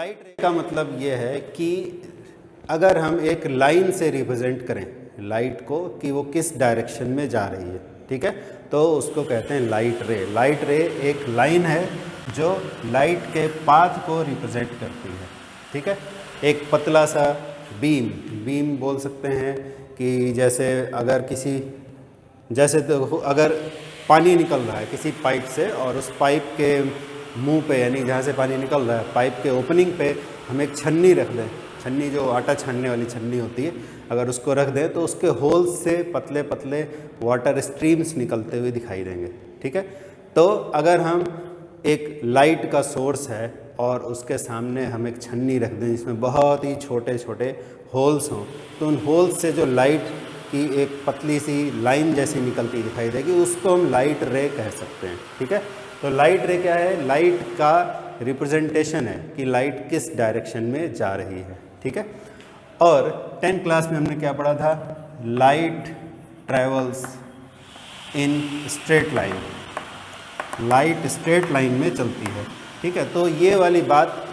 Light रे का मतलब ये है कि अगर हम एक लाइन से रिप्रेजेंट करें लाइट को कि वो किस डायरेक्शन में जा रही है, ठीक है, तो उसको कहते हैं लाइट रे। लाइट रे एक लाइन है जो लाइट के पाथ को रिप्रेजेंट करती है, ठीक है। एक पतला सा बीम बोल सकते हैं कि जैसे तो अगर पानी निकल रहा है किसी पाइप से और उस पाइप के मुंह पे यानी जहाँ से पानी निकल रहा है पाइप के ओपनिंग पे हम एक छन्नी रख दें, छन्नी जो आटा छानने वाली छन्नी होती है, अगर उसको रख दें तो उसके होल्स से पतले पतले वाटर स्ट्रीम्स निकलते हुए दिखाई देंगे, ठीक है। तो अगर हम एक लाइट का सोर्स है और उसके सामने हम एक छन्नी रख दें जिसमें बहुत ही छोटे छोटे होल्स हों, तो उन होल्स से जो लाइट की एक पतली सी लाइन जैसी निकलती दिखाई देगी, उसको हम लाइट रे कह सकते हैं, ठीक है। तो लाइट रे क्या है? लाइट का रिप्रेजेंटेशन है कि लाइट किस डायरेक्शन में जा रही है, ठीक है। और 10th क्लास में हमने क्या पढ़ा था? Light travels in straight line, light straight line में चलती है, ठीक है। तो ये वाली बात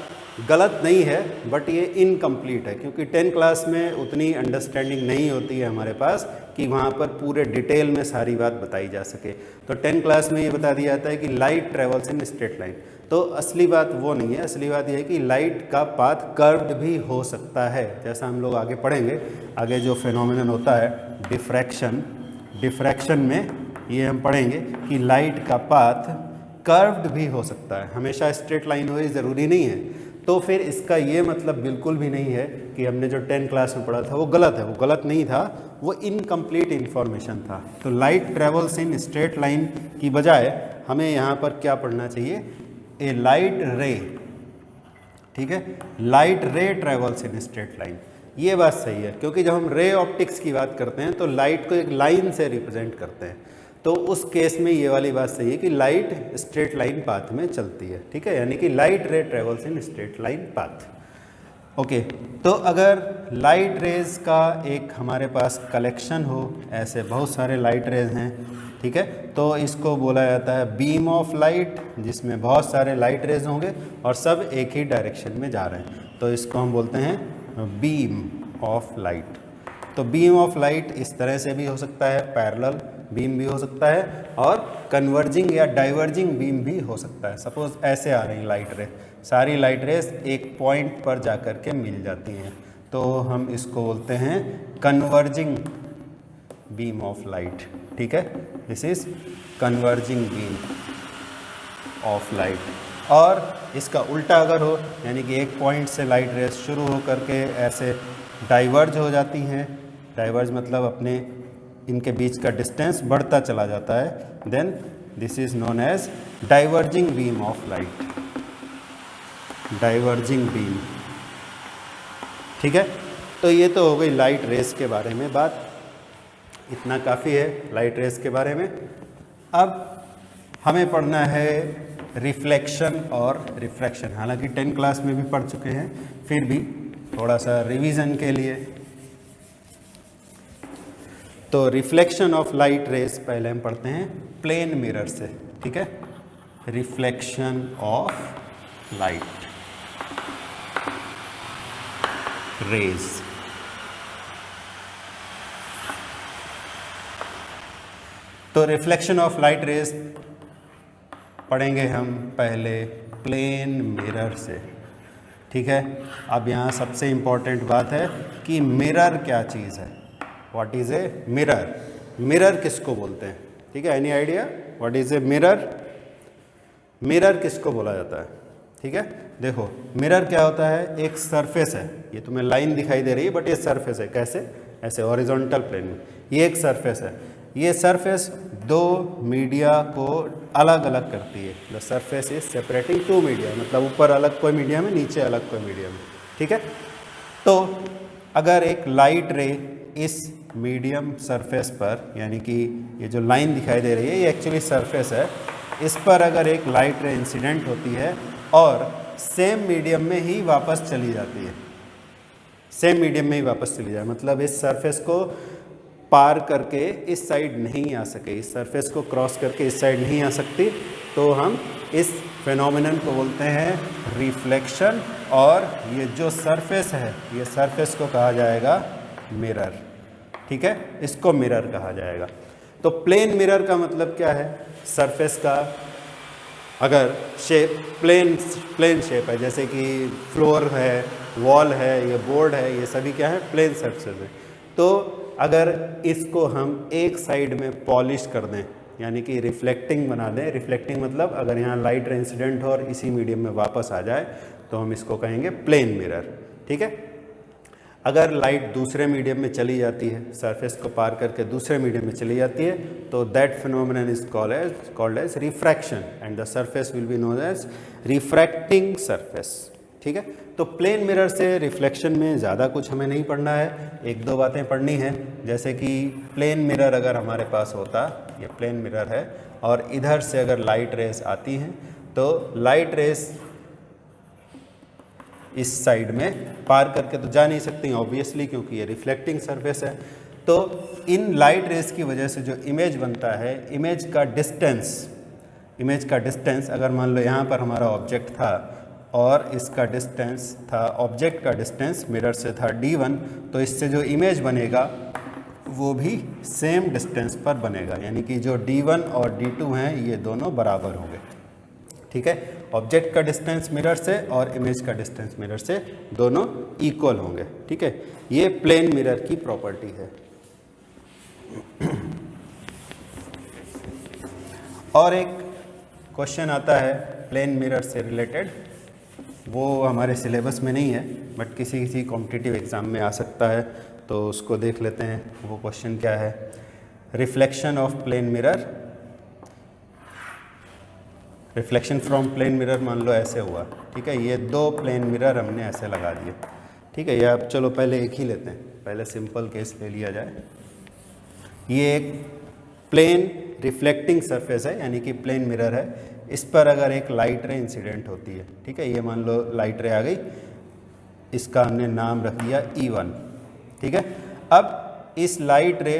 गलत नहीं है बट ये इनकम्प्लीट है क्योंकि 10th क्लास में उतनी अंडरस्टैंडिंग नहीं होती है हमारे पास कि वहाँ पर पूरे डिटेल में सारी बात बताई जा सके। तो 10th क्लास में ये बता दिया जाता है कि light travels in straight line, तो असली बात वो नहीं है। असली बात ये है कि लाइट का पाथ कर्व्ड भी हो सकता है, जैसा हम लोग आगे पढ़ेंगे। आगे जो फिनोमिनन होता है डिफ्रैक्शन में ये हम पढ़ेंगे कि लाइट का पाथ कर्व्ड भी हो सकता है, हमेशा स्ट्रेट लाइन हो, ज़रूरी नहीं है। तो फिर इसका ये मतलब बिल्कुल भी नहीं है कि हमने जो 10th क्लास में पढ़ा था वो गलत है, वो गलत नहीं था, वो इनकम्प्लीट इन्फॉर्मेशन था। तो light travels in straight line की बजाय हमें यहाँ पर क्या पढ़ना चाहिए? ए लाइट रे, ठीक है, light ray travels in straight line. ये बात सही है क्योंकि जब हम रे ऑप्टिक्स की बात करते हैं तो लाइट को एक लाइन से रिप्रेजेंट करते हैं, तो उस केस में ये वाली बात सही है कि लाइट स्ट्रेट लाइन पाथ में चलती है, ठीक है, यानी कि light ray travels in straight line path. Okay, तो अगर लाइट रेज का एक हमारे पास कलेक्शन हो, ऐसे बहुत सारे लाइट रेज हैं, ठीक है, तो इसको बोला जाता है बीम ऑफ लाइट, जिसमें बहुत सारे लाइट रेज होंगे और सब एक ही डायरेक्शन में जा रहे हैं, तो इसको हम बोलते हैं बीम ऑफ लाइट। तो बीम ऑफ लाइट इस तरह से भी हो सकता है, पैरेलल बीम भी हो सकता है और कन्वर्जिंग या डाइवर्जिंग बीम भी हो सकता है। सपोज ऐसे आ रही लाइट रे, सारी लाइट रेस एक पॉइंट पर जाकर के मिल जाती हैं, तो हम इसको बोलते हैं कन्वर्जिंग बीम ऑफ लाइट, ठीक है, this is converging beam of light. और इसका उल्टा अगर हो, यानी कि एक पॉइंट से लाइट रेस शुरू हो करके ऐसे डाइवर्ज हो जाती हैं, डाइवर्ज मतलब अपने इनके बीच का डिस्टेंस बढ़ता चला जाता है, then this is known as diverging beam of light, diverging beam, ठीक है। तो ये तो हो गई लाइट रेस के बारे में बात, इतना काफ़ी है लाइट रेस के बारे में। अब हमें पढ़ना है रिफ्लेक्शन और रिफ्रैक्शन, हालांकि 10th क्लास में भी पढ़ चुके हैं, फिर भी थोड़ा सा रिवीजन के लिए। तो रिफ्लेक्शन ऑफ लाइट रेस पहले हम पढ़ते हैं प्लेन मिरर से, ठीक है, रिफ्लेक्शन ऑफ लाइट रेज। तो रिफ्लेक्शन ऑफ लाइट रेज पढ़ेंगे हम पहले प्लेन मिरर से, ठीक है। अब यहाँ सबसे इम्पॉर्टेंट बात है कि मिरर क्या चीज़ है, what is a mirror, mirror किसको बोलते हैं, ठीक है, any idea what is a mirror? Mirror किसको बोला जाता है, ठीक है। देखो मिरर क्या होता है, एक सरफेस है, ये तुम्हें लाइन दिखाई दे रही है बट ये सरफेस है, कैसे? ऐसे हॉरिजॉन्टल प्लेन में, ये एक सरफेस है, ये सरफेस दो मीडिया को अलग अलग करती है। The surface is separating two media, मतलब ऊपर अलग कोई मीडियम है, नीचे अलग कोई मीडियम है, ठीक है। तो अगर एक लाइट रे इस मीडियम सरफेस पर, यानी कि ये जो लाइन दिखाई दे रही है ये एक्चुअली सरफेस है, इस पर अगर एक लाइट रे इंसिडेंट होती है और सेम मीडियम में ही वापस चली जाती है, सेम मीडियम में ही वापस चली जाए, मतलब इस सरफेस को पार करके इस साइड नहीं आ सके, इस सरफेस को क्रॉस करके इस साइड नहीं आ सकती, तो हम इस फिनोमिनन को बोलते हैं रिफ्लेक्शन, और ये जो सरफेस है ये सरफेस को कहा जाएगा मिरर। ठीक है, इसको मिरर कहा जाएगा। तो प्लेन मिरर का मतलब क्या है? सरफेस का अगर शेप प्लेन शेप है, जैसे कि फ्लोर है, वॉल है, ये बोर्ड है, ये सभी क्या है? प्लेन सरफेस है। तो अगर इसको हम एक साइड में पॉलिश कर दें, यानी कि रिफ्लेक्टिंग बना दें, रिफ्लेक्टिंग मतलब अगर यहाँ लाइट इंसिडेंट हो और इसी मीडियम में वापस आ जाए तो हम इसको कहेंगे प्लेन मिरर। ठीक है, अगर लाइट दूसरे मीडियम में चली जाती है, सरफेस को पार करके दूसरे मीडियम में चली जाती है, तो that phenomenon is called as refraction and the surface will be known as refracting surface. ठीक है, तो प्लेन मिरर से रिफ्लेक्शन में ज़्यादा कुछ हमें नहीं पढ़ना है, एक दो बातें पढ़नी है। जैसे कि प्लेन मिरर अगर हमारे पास होता, ये प्लेन मिरर है और इधर से अगर लाइट रेस आती हैं तो लाइट रेस इस साइड में पार करके तो जा नहीं सकती ऑब्वियसली, क्योंकि ये रिफ्लेक्टिंग सरफेस है। तो इन लाइट रेस की वजह से जो इमेज बनता है, इमेज का डिस्टेंस अगर मान लो यहाँ पर हमारा ऑब्जेक्ट था और इसका डिस्टेंस था, ऑब्जेक्ट का डिस्टेंस मिरर से था d1, तो इससे जो इमेज बनेगा वो भी सेम डिस्टेंस पर बनेगा, यानी कि जो d1 और d2 हैं ये दोनों बराबर होंगे। ठीक है, ऑब्जेक्ट का डिस्टेंस मिरर से और इमेज का डिस्टेंस मिरर से दोनों इक्वल होंगे। ठीक है, ये प्लेन मिरर की प्रॉपर्टी है। और एक क्वेश्चन आता है प्लेन मिरर से रिलेटेड, वो हमारे सिलेबस में नहीं है बट किसी कॉम्पिटिटिव एग्ज़ाम में आ सकता है, तो उसको देख लेते हैं। वो क्वेश्चन क्या है? Reflection of plane mirror, reflection from plane mirror मान लो ऐसे हुआ। ठीक है, ये दो प्लेन मिरर हमने ऐसे लगा दिए। ठीक है, ये अब चलो पहले एक ही लेते हैं, पहले सिंपल केस ले लिया जाए। ये एक प्लेन रिफ्लेक्टिंग सरफेस है, यानी कि प्लेन मिरर है। इस पर अगर एक लाइट रे इंसिडेंट होती है, ठीक है, ये मान लो लाइट रे आ गई, इसका हमने नाम रख दिया E1। ठीक है, अब इस लाइट रे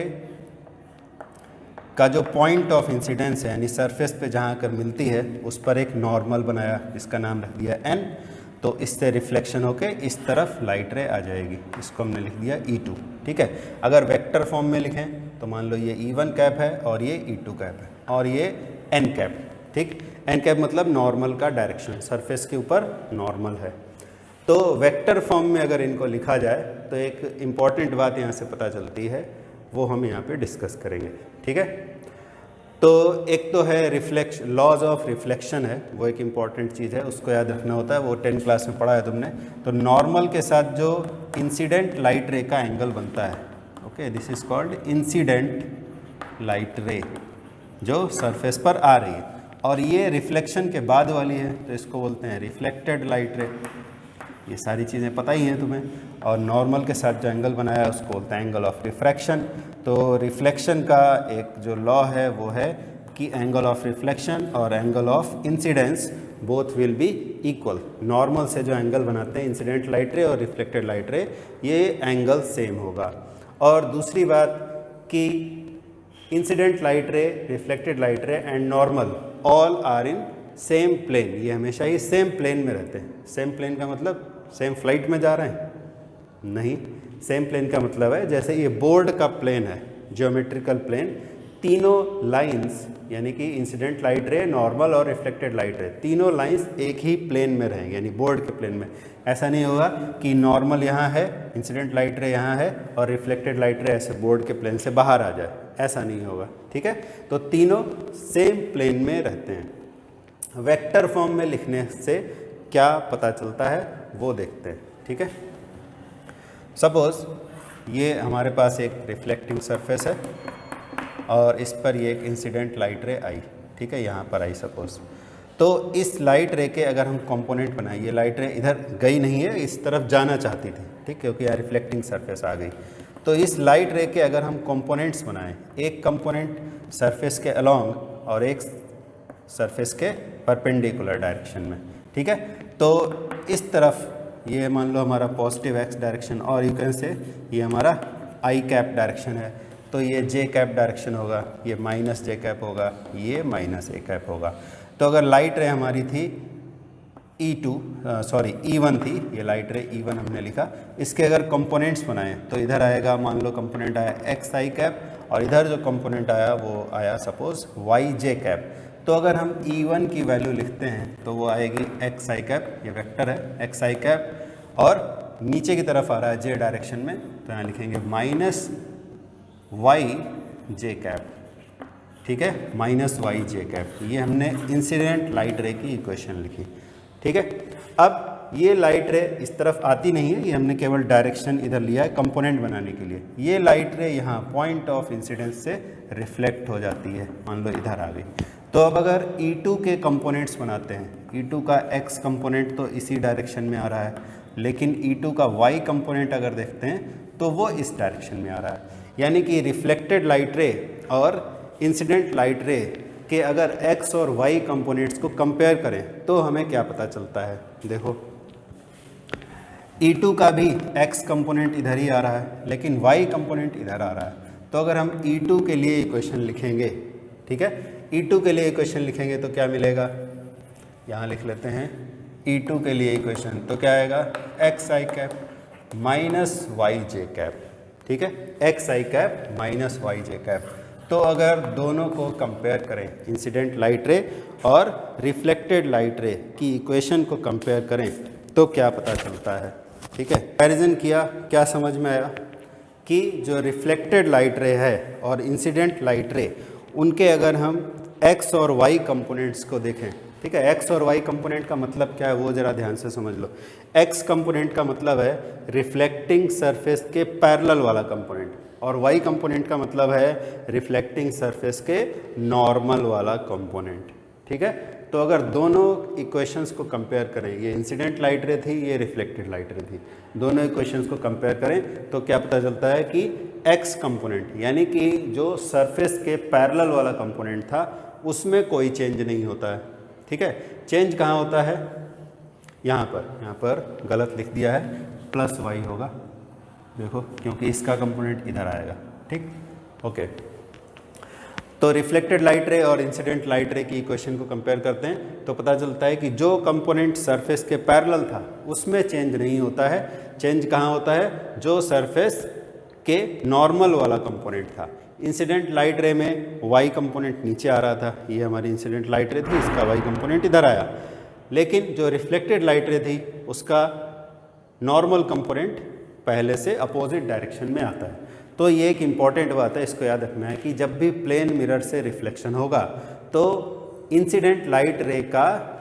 का जो पॉइंट ऑफ इंसिडेंस है, यानी सरफेस पे जहाँ आकर मिलती है, उस पर एक नॉर्मल बनाया जिसका नाम रख दिया N, तो इससे रिफ्लेक्शन होके इस तरफ लाइट रे आ जाएगी, इसको हमने लिख दिया E2। ठीक है, अगर वेक्टर फॉर्म में लिखें तो मान लो ये E1 कैप है और ये E2 कैप है और ये N कैप। ठीक, N कैप मतलब नॉर्मल का डायरेक्शन, सरफेस के ऊपर नॉर्मल है। तो वेक्टर फॉर्म में अगर इनको लिखा जाए तो एक इम्पॉर्टेंट बात यहाँ से पता चलती है, वो हम यहाँ पे डिस्कस करेंगे। ठीक है, तो एक तो है रिफ्लेक्शन, लॉज ऑफ रिफ्लेक्शन है, वो एक इम्पॉर्टेंट चीज़ है, उसको याद रखना होता है, वो 10 क्लास में पढ़ा है तुमने। तो नॉर्मल के साथ जो इंसिडेंट लाइट रे का एंगल बनता है, okay, this is called incident light रे, जो सरफेस पर आ रही है, और ये रिफ्लेक्शन के बाद वाली है तो इसको बोलते हैं रिफ्लेक्टेड लाइट रे। ये सारी चीज़ें पता ही हैं तुम्हें। और नॉर्मल के साथ जो एंगल बनाया है उसको बोलते हैं एंगल ऑफ रिफ्रैक्शन। तो रिफ्लेक्शन का एक जो लॉ है वो है कि एंगल ऑफ रिफ्लेक्शन और angle of incidence both will be equal. Normal से जो एंगल बनाते हैं इंसिडेंट लाइट रे और रिफ्लेक्टेड लाइट रे, ये एंगल सेम होगा। और दूसरी बात कि incident light ray, reflected light ray and normal all are in same plane, ये हमेशा ही सेम प्लेन में रहते हैं। सेम प्लेन का मतलब सेम फ्लाइट में जा रहे हैं? नहीं, सेम प्लेन का मतलब है जैसे ये बोर्ड का प्लेन है, ज्योमेट्रिकल प्लेन, तीनों लाइंस यानी कि इंसिडेंट लाइट रे, नॉर्मल और रिफ्लेक्टेड लाइट रे, तीनों लाइंस एक ही प्लेन में रहेंगे, यानी बोर्ड के प्लेन में। ऐसा नहीं होगा कि नॉर्मल यहाँ है, इंसिडेंट लाइट रे यहाँ है और रिफ्लेक्टेड लाइट रे ऐसे बोर्ड के प्लेन से बाहर आ जाए, ऐसा नहीं होगा। ठीक है, तो तीनों सेम प्लेन में रहते हैं। वेक्टर फॉर्म में लिखने से क्या पता चलता है वो देखते हैं। ठीक है, सपोज ये हमारे पास एक रिफ्लेक्टिंग सरफेस है और इस पर ये एक इंसिडेंट लाइट रे आई। ठीक है, यहाँ पर आई सपोज, तो इस लाइट रे के अगर हम कंपोनेंट बनाए, ये लाइट रे इधर गई नहीं है, इस तरफ जाना चाहती थी, ठीक, क्योंकि यहाँ रिफ्लेक्टिंग सरफेस आ गई। तो इस लाइट रे के अगर हम कंपोनेंट्स बनाएं, एक कंपोनेंट सरफेस के अलोंग और एक सरफेस के परपेंडिकुलर डायरेक्शन में, ठीक है, तो इस तरफ ये मान लो हमारा पॉजिटिव एक्स डायरेक्शन और यू कैन से ये हमारा आई कैप डायरेक्शन है, तो ये जे कैप डायरेक्शन होगा, ये माइनस जे कैप होगा, ये माइनस ए कैप होगा। तो अगर लाइट रे हमारी थी E1 थी, ये लाइट रे E1 हमने लिखा। इसके अगर कंपोनेंट्स बनाए तो इधर आएगा, मान लो कंपोनेंट आया एक्स आई कैप, और इधर जो कंपोनेंट आया वो आया सपोज वाई जे कैप। तो अगर हम E1 की वैल्यू लिखते हैं तो वो आएगी एक्स आई कैप, ये वेक्टर है एक्स आई कैप, और नीचे की तरफ आ रहा है जे डायरेक्शन में, तो यहाँ लिखेंगे माइनस वाई जे कैप, ठीक है, माइनस वाई जे कैप। ये हमने इंसिडेंट लाइट रे की इक्वेशन लिखी, ठीक है। अब ये लाइट रे इस तरफ आती नहीं है, ये हमने केवल डायरेक्शन इधर लिया है कंपोनेंट बनाने के लिए। ये लाइट रे यहाँ पॉइंट ऑफ इंसिडेंस से रिफ्लेक्ट हो जाती है, मान लो इधर आ गई। तो अब अगर E2 के कंपोनेंट्स बनाते हैं, E2 का x कंपोनेंट तो इसी डायरेक्शन में आ रहा है, लेकिन E2 का y कंपोनेंट अगर देखते हैं तो वो इस डायरेक्शन में आ रहा है। यानी कि रिफ्लेक्टेड लाइट रे और इंसिडेंट लाइट रे के अगर x और y कंपोनेंट्स को कंपेयर करें तो हमें क्या पता चलता है। देखो E2 का भी x कंपोनेंट इधर ही आ रहा है, लेकिन y कंपोनेंट इधर आ रहा है। तो अगर हम E2 के लिए इक्वेशन लिखेंगे, ठीक है, E2 के लिए इक्वेशन लिखेंगे तो क्या मिलेगा, यहाँ लिख लेते हैं E2 के लिए इक्वेशन, तो क्या आएगा एक्स आई कैप माइनस वाई जे कैप, ठीक है, एक्स आई कैप माइनस वाई जे कैप। तो अगर दोनों को कंपेयर करें, इंसिडेंट लाइट रे और रिफ्लेक्टेड लाइट रे की इक्वेशन को कंपेयर करें तो क्या पता चलता है, ठीक है। कंपैरिजन किया, क्या समझ में आया कि जो रिफ्लेक्टेड लाइट रे है और इंसिडेंट लाइट रे, उनके अगर हम x और y कंपोनेंट्स को देखें, ठीक है, x और y कंपोनेंट का मतलब क्या है वो ज़रा ध्यान से समझ लो। x कंपोनेंट का मतलब है रिफ्लेक्टिंग सरफेस के पैरेलल वाला कंपोनेंट, और y कंपोनेंट का मतलब है रिफ्लेक्टिंग सरफेस के नॉर्मल वाला कंपोनेंट, ठीक है। तो अगर दोनों इक्वेशंस को कंपेयर करें, ये इंसिडेंट लाइट रे थी, ये रिफ्लेक्टेड लाइट रे थी, दोनों इक्वेशंस को कंपेयर करें तो क्या पता चलता है कि x कंपोनेंट यानी कि जो सरफेस के पैरेलल वाला कंपोनेंट था उसमें कोई चेंज नहीं होता है, ठीक है। चेंज कहाँ होता है, यहाँ पर गलत लिख दिया है, प्लस वाई होगा, देखो, क्योंकि इसका कंपोनेंट इधर आएगा, ठीक, ओके। तो रिफ्लेक्टेड लाइट रे और इंसिडेंट लाइट रे की इक्वेशन को कंपेयर करते हैं तो पता चलता है कि जो कंपोनेंट सरफेस के पैरेलल था उसमें चेंज नहीं होता है। चेंज कहाँ होता है, जो सरफेस के नॉर्मल वाला कंपोनेंट था। इंसिडेंट लाइट रे में वाई कंपोनेंट नीचे आ रहा था, ये हमारी इंसिडेंट लाइट रे थी, इसका वाई कंपोनेंट इधर आया, लेकिन जो रिफ्लेक्टेड लाइट रे थी उसका नॉर्मल कंपोनेंट पहले से अपोजिट डायरेक्शन में आता है। तो ये एक इम्पॉर्टेंट बात है, इसको याद रखना है कि जब भी प्लेन मिरर से रिफ्लेक्शन होगा तो इंसिडेंट लाइट रे का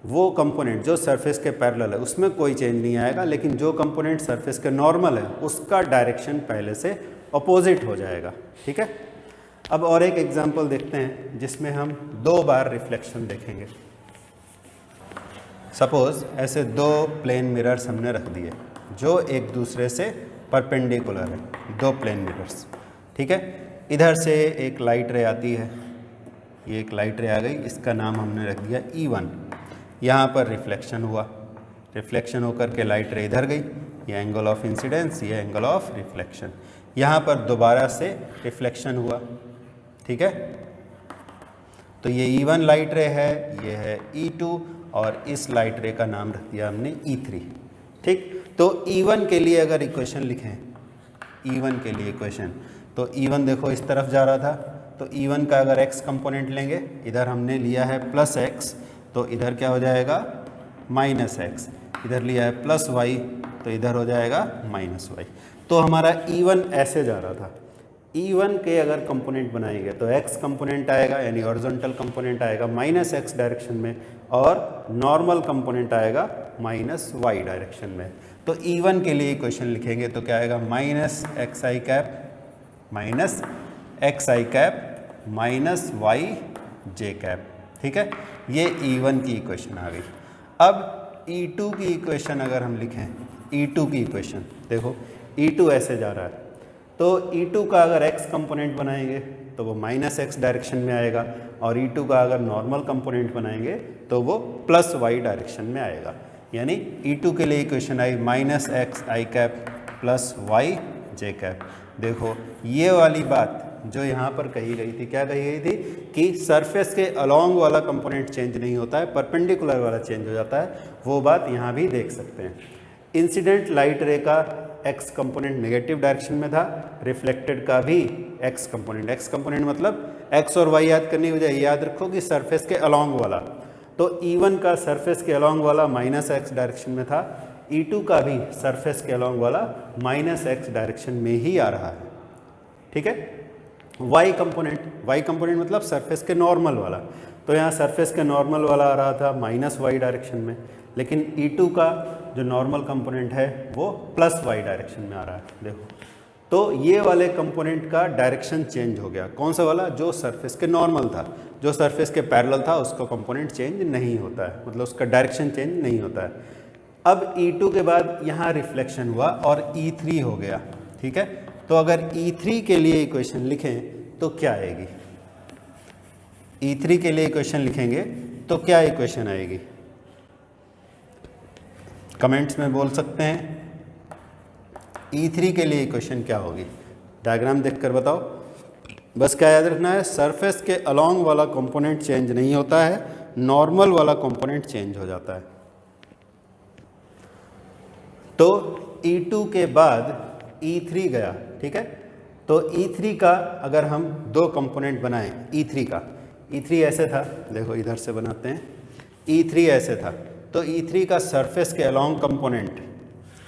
वो कंपोनेंट जो सरफेस के पैरेलल है उसमें कोई चेंज नहीं आएगा, लेकिन जो कंपोनेंट सरफेस के नॉर्मल है उसका डायरेक्शन पहले से अपोजिट हो जाएगा, ठीक है। अब और एक एग्जांपल देखते हैं जिसमें हम 2 बार रिफ्लेक्शन देखेंगे। सपोज ऐसे 2 प्लेन मिरर्स हमने रख दिए जो एक दूसरे से परपेंडिकुलर है, 2 प्लेन मिरर्स, ठीक है। इधर से एक लाइट रे आती है, ये एक लाइट रे आ गई, इसका नाम हमने रख दिया E1। यहाँ पर रिफ्लेक्शन हुआ, रिफ्लेक्शन होकर के लाइट रे इधर गई, ये एंगल ऑफ इंसिडेंस, ये एंगल ऑफ रिफ्लेक्शन। यहाँ पर दोबारा से रिफ्लेक्शन हुआ, ठीक है। तो ये E1 लाइट रे है, ये है E2, और इस लाइट रे का नाम रख दिया हमने E3, ठीक। तो E1 के लिए अगर इक्वेशन लिखें, E1 के लिए इक्वेशन, तो E1 देखो इस तरफ जा रहा था, तो E1 का अगर x कंपोनेंट लेंगे, इधर हमने लिया है प्लस x, तो इधर क्या हो जाएगा माइनस x, इधर लिया है प्लस y, तो इधर हो जाएगा माइनस y। तो हमारा E1 ऐसे जा रहा था। E1 के अगर कंपोनेंट बनाएंगे तो x कंपोनेंट आएगा, यानी हॉरिजॉन्टल कंपोनेंट आएगा माइनस x डायरेक्शन में, और नॉर्मल कंपोनेंट आएगा माइनस y डायरेक्शन में। तो E1 के लिए इक्वेशन लिखेंगे तो क्या आएगा माइनस एक्स आई कैप माइनस एक्स आई कैप माइनस वाई जे कैप, ठीक है। ये E1 की इक्वेशन आ गई। अब E2 की इक्वेशन अगर हम लिखें, E2 की इक्वेशन देखो, E2 ऐसे जा रहा है, तो E2 का अगर x कंपोनेंट बनाएंगे तो वो माइनस x डायरेक्शन में आएगा, और E2 का अगर नॉर्मल कंपोनेंट बनाएंगे तो वो प्लस y डायरेक्शन में आएगा। यानी E2 के लिए इक्वेशन आई माइनस एक्स आई कैप प्लस वाई जे कैप। देखो ये वाली बात जो यहाँ पर कही गई थी, क्या कही गई थी कि सरफेस के अलोंग वाला कंपोनेंट चेंज नहीं होता है, परपेंडिकुलर वाला चेंज हो जाता है, वो बात यहाँ भी देख सकते हैं। इंसिडेंट लाइट रे का एक्स कंपोनेंट नेगेटिव डायरेक्शन में था, रिफ्लेक्टेड का भी एक्स कंपोनेंट मतलब एक्स और वाई याद करने की बजाय याद रखो कि सरफेस के अलोंग वाला, तो E1 का सरफेस के अलोंग वाला माइनस एक्स डायरेक्शन में था, E2 का भी सरफेस के अलोंग वाला माइनस एक्स डायरेक्शन में ही आ रहा है। ठीक है, वाई कंपोनेंट मतलब सरफेस के नॉर्मल वाला, तो यहाँ सरफेस के नॉर्मल वाला आ रहा था माइनस वाई डायरेक्शन में, लेकिन E2 का जो नॉर्मल कंपोनेंट है वो प्लस वाई डायरेक्शन में आ रहा है। देखो, तो ये वाले कंपोनेंट का डायरेक्शन चेंज हो गया। कौन सा वाला? जो सरफेस के नॉर्मल था, जो सरफेस के पैरेलल था, उसका कंपोनेंट चेंज नहीं होता है, मतलब उसका डायरेक्शन चेंज नहीं होता है। अब E2 के बाद यहाँ रिफ्लेक्शन हुआ और E3 हो गया। ठीक है, तो अगर E3 के लिए इक्वेशन लिखें तो क्या आएगी? E3 के लिए इक्वेशन लिखेंगे तो क्या इक्वेशन आएगी? कमेंट्स में बोल सकते हैं। E3 के लिए इक्वेशन क्या होगी? डायग्राम देखकर बताओ। बस क्या याद रखना है, सरफेस के अलोंग वाला कंपोनेंट चेंज नहीं होता है, नॉर्मल वाला कंपोनेंट चेंज हो जाता है। तो E2 के बाद E3 गया। ठीक है, तो E3 का अगर हम दो कंपोनेंट बनाएं, E3 ऐसे था, देखो इधर से बनाते हैं, E3 ऐसे था, तो E3 का सरफेस के अलोंग कंपोनेंट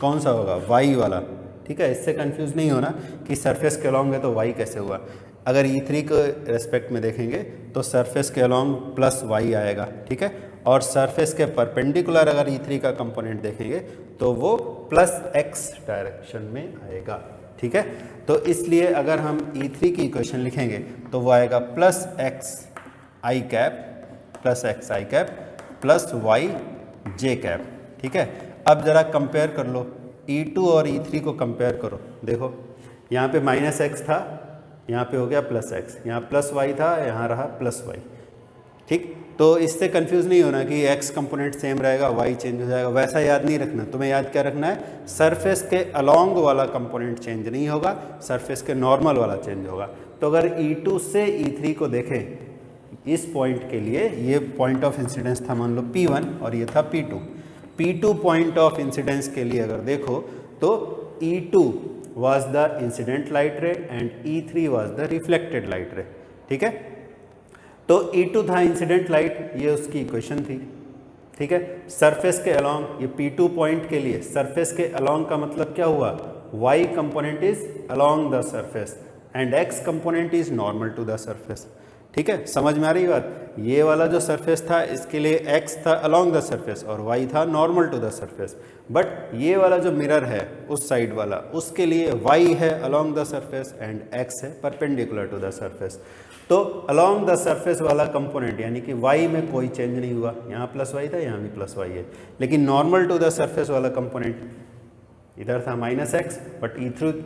कौन सा होगा? वाई वाला। ठीक है, इससे कंफ्यूज नहीं होना कि सरफेस के अलोंग है तो वाई कैसे हुआ। अगर E3 के रेस्पेक्ट में देखेंगे तो सरफेस के अलोंग प्लस वाई आएगा। ठीक है, और सरफेस के परपेंडिकुलर अगर E3 का कंपोनेंट देखेंगे तो वो प्लस एक्स डायरेक्शन में आएगा। ठीक है, तो इसलिए अगर हम E3 की इक्वेशन लिखेंगे तो वो आएगा प्लस एक्स आई कैप प्लस वाई जे कैप। ठीक है, अब ज़रा कंपेयर कर लो, E2 और E3 को कंपेयर करो। देखो, यहाँ पे माइनस एक्स था, यहाँ पे हो गया प्लस एक्स, यहाँ प्लस वाई था, यहाँ रहा प्लस वाई। ठीक, तो इससे कंफ्यूज नहीं होना कि एक्स कंपोनेंट सेम रहेगा, वाई चेंज हो जाएगा, वैसा याद नहीं रखना। तुम्हें याद क्या रखना है? सरफेस के अलोंग वाला कंपोनेंट चेंज नहीं होगा, सरफेस के नॉर्मल वाला चेंज होगा। तो अगर E2 से E3 को देखें, इस पॉइंट के लिए ये पॉइंट ऑफ इंसिडेंस था मान लो P1 और ये था P2 पॉइंट ऑफ इंसिडेंस के लिए अगर देखो तो E2 was the incident light ray and E3 was the reflected light ray। ठीक है, तो E2 था इंसिडेंट लाइट, ये उसकी इक्वेशन थी। ठीक है, सरफेस के अलोंग, ये P2 पॉइंट के लिए सरफेस के अलोंग का मतलब क्या हुआ? Y component is along the surface and X component is normal to the surface. ठीक है, समझ में आ रही बात? ये वाला जो सरफेस था इसके लिए X था अलोंग द सरफेस और Y था normal to the surface, but ये वाला जो मिरर है उस साइड वाला, उसके लिए Y है along the surface and X है परपेंडिकुलर टू द सरफेस। तो अलोंग द सरफेस वाला कंपोनेंट यानी कि Y में कोई चेंज नहीं हुआ, यहाँ प्लस वाई था, यहाँ भी प्लस वाई है, लेकिन नॉर्मल टू द सरफेस वाला कंपोनेंट इधर था माइनस एक्स, बट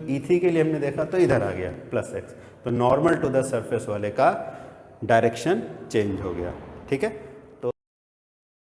E3 के लिए हमने देखा तो इधर आ गया प्लस एक्स, तो नॉर्मल टू द सरफेस वाले का डायरेक्शन चेंज हो गया। ठीक है,